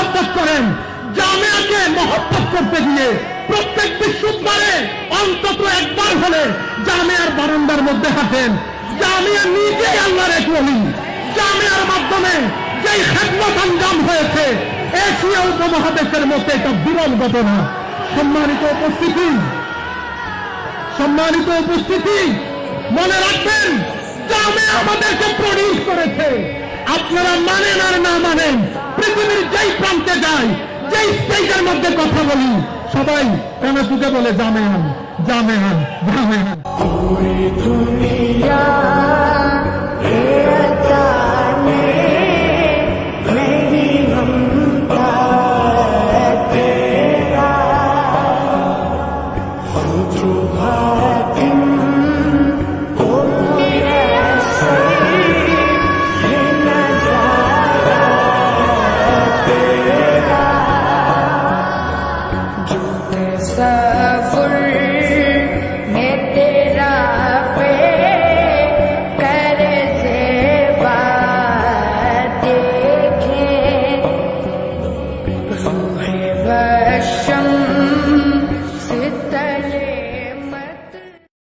মহব্বত করেন। জামিয়াকে মহব্বত করতে গিয়ে প্রত্যেক বৃহস্পতিবারে অন্তত একবার হলে জামিয়ার বারান্দার মধ্যে হাঁটেন। জামিয়া নিজেই আল্লাহর এক ওলি। জামিয়ার মাধ্যমে যেই খেদমত আঞ্জাম হয়েছে এশিয়া উপমহাদেশের মধ্যে এটা বিরল ঘটনা। সম্মানিত উপস্থিতি, মনে রাখবেন জামিয়া আমাদেরকে প্রডিউস করেছে। আপনারা মানেন আর না মানেন, পৃথিবীর যেই প্রান্তে যাই, যেই স্টেজের মধ্যে কথা বলি, সবাই কেন তুকে বলে জামিয়ান জামিয়ান জামিয়ান। Sham